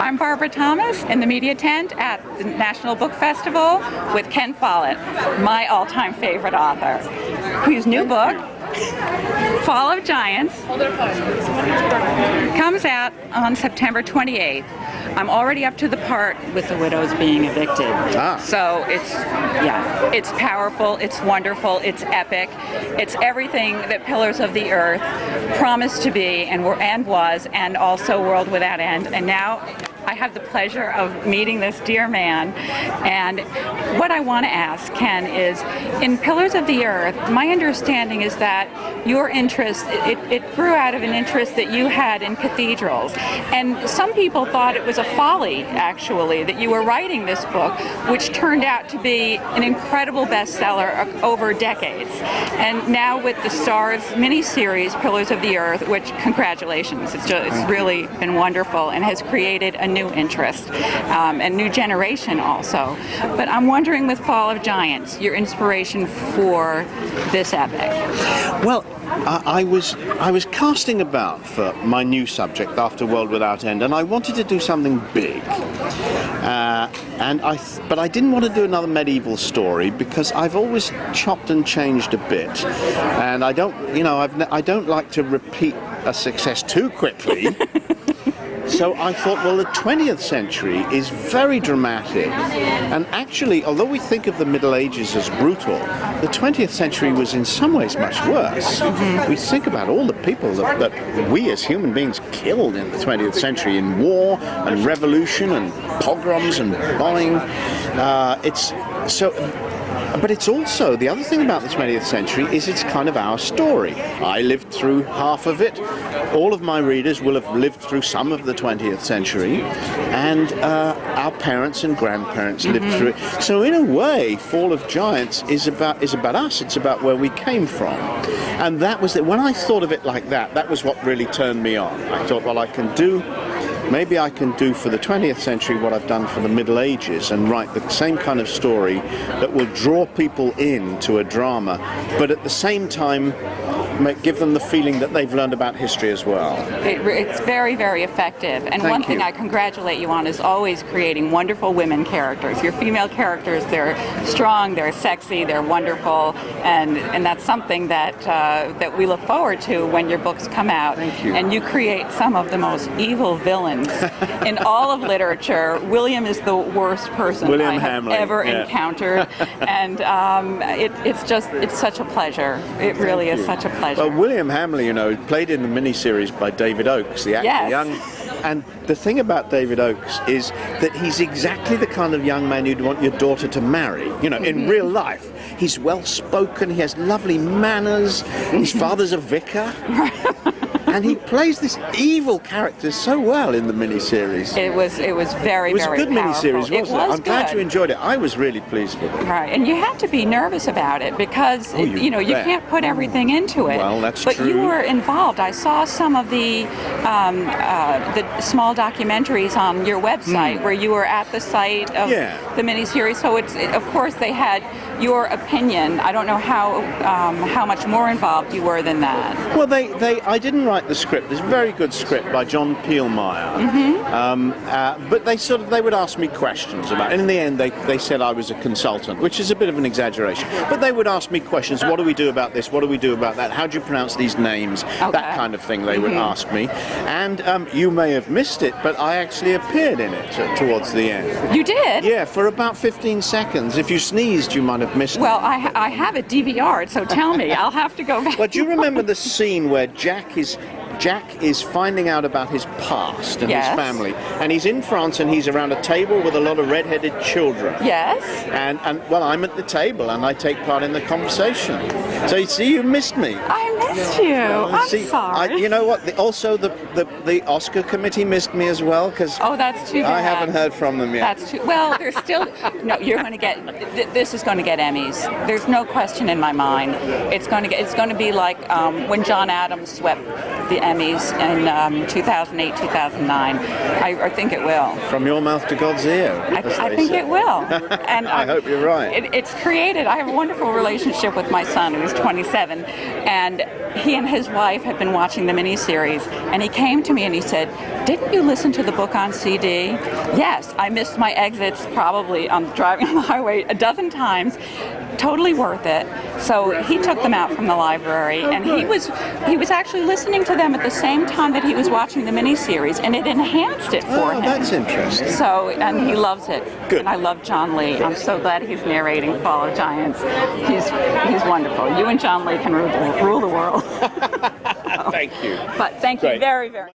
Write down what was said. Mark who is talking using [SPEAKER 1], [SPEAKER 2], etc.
[SPEAKER 1] I'm Barbara Thomas in the media tent at the National Book Festival with Ken Follett, my all-time favorite author, whose new book, Fall of Giants, comes out on September 28th. I'm already up to the part with the widows being evicted. So it's powerful, it's wonderful, it's epic, it's everything that Pillars of the Earth promised to be and was, and also World Without End. And now I have the pleasure of meeting this dear man. And what I want to ask, Ken, is in Pillars of the Earth, my understanding is that your interest, it grew out of an interest that you had in cathedrals. And some people thought it was a folly, actually, that you were writing this book, which turned out to be an incredible bestseller over decades. And now with the Starz miniseries, Pillars of the Earth, which, congratulations, it's really been wonderful and has created a new interest, a new generation also. But I'm wondering, with Fall of Giants, your inspiration for this epic.
[SPEAKER 2] Well, I was casting about for my new subject after World Without End, and I wanted to do something big. But I didn't want to do another medieval story because I've always chopped and changed a bit, and I don't like to repeat a success too quickly. So I thought, well, the 20th century is very dramatic, and actually, although we think of the Middle Ages as brutal, the 20th century was in some ways much worse. We think about all the people that we as human beings killed in the 20th century in war and revolution and pogroms and bombing. But it's also, the other thing about the 20th century is it's kind of our story. I lived through half of it. All of my readers will have lived through some of the 20th century, and our parents and grandparents lived through it. So in a way, Fall of Giants is about us. It's about where we came from. And that was it. When I thought of it like that, that was what really turned me on. I thought, well, maybe I can do for the 20th century what I've done for the Middle Ages and write the same kind of story that will draw people into a drama, but at the same time give them the feeling that they've learned about history as well.
[SPEAKER 1] It's very, very effective. And one thing I congratulate you on is always creating wonderful women characters. Your female characters, they're strong, they're sexy, they're wonderful, and that's something that we look forward to when your books come out.
[SPEAKER 2] Thank you.
[SPEAKER 1] And you create some of the most evil villains in all of literature. William is the worst person I have ever encountered, and it's such a pleasure. It really is such a pleasure.
[SPEAKER 2] Well, William Hamley, played in the miniseries by David Oakes, the actor, and the thing about David Oakes is that he's exactly the kind of young man you'd want your daughter to marry, in real life. He's well-spoken, he has lovely manners, his father's a vicar. And he plays this evil character so well in the miniseries.
[SPEAKER 1] It was very, very powerful.
[SPEAKER 2] It was a good miniseries, wasn't it? I'm
[SPEAKER 1] good.
[SPEAKER 2] glad you enjoyed it. I was really pleased with it.
[SPEAKER 1] Right, and you have to be nervous about it because you can't put everything into it.
[SPEAKER 2] Well, that's
[SPEAKER 1] true. But you were involved. I saw some of the small documentaries on your website where you were at the site of the miniseries. So of course they had your opinion. I don't know how much more involved you were than that.
[SPEAKER 2] Well, I didn't write the script. There's a very good script by John Peelmeyer. But they would ask me questions about it. And in the end, they said I was a consultant, which is a bit of an exaggeration. But they would ask me questions. What do we do about this? What do we do about that? How do you pronounce these names? That kind of thing they would ask me. And you may have missed it, but I actually appeared in it towards the end.
[SPEAKER 1] You did?
[SPEAKER 2] Yeah, for about 15 seconds. If you sneezed, you might have missed it.
[SPEAKER 1] Well, I have it DVR'd, so tell me. I'll have to go back.
[SPEAKER 2] Well, do you remember the scene where Jack is finding out about his past and his family, and he's in France and he's around a table with a lot of red-headed children.
[SPEAKER 1] Yes.
[SPEAKER 2] And well, I'm at the table and I take part in the conversation. So you see, you missed me.
[SPEAKER 1] I missed you. I'm sorry.
[SPEAKER 2] You know what? Also, the Oscar committee missed me as well because
[SPEAKER 1] that's too bad.
[SPEAKER 2] I haven't heard from them yet.
[SPEAKER 1] That's too well. There's still no. You're going to get. This is going to get Emmys. There's no question in my mind. It's going to be like when John Adams swept the Emmys in 2008, 2009. I think it will.
[SPEAKER 2] From your mouth to God's ear.
[SPEAKER 1] I think it will. And
[SPEAKER 2] I hope you're right.
[SPEAKER 1] It's created. I have a wonderful relationship with my son, who's 27, and he and his wife have been watching the miniseries, and he came to me and he said, didn't you listen to the book on CD? Yes, I missed my exits probably on driving on the highway a dozen times. Totally worth it. So he took them out from the library, and he was actually listening to them at the same time that he was watching the miniseries, and it enhanced it for him.
[SPEAKER 2] That's interesting.
[SPEAKER 1] So, and he loves it.
[SPEAKER 2] Good.
[SPEAKER 1] And I love John Lee. I'm so glad he's narrating Fall of Giants. He's wonderful. You and John Lee can rule the world.
[SPEAKER 2] Thank you.
[SPEAKER 1] But thank you very, very much.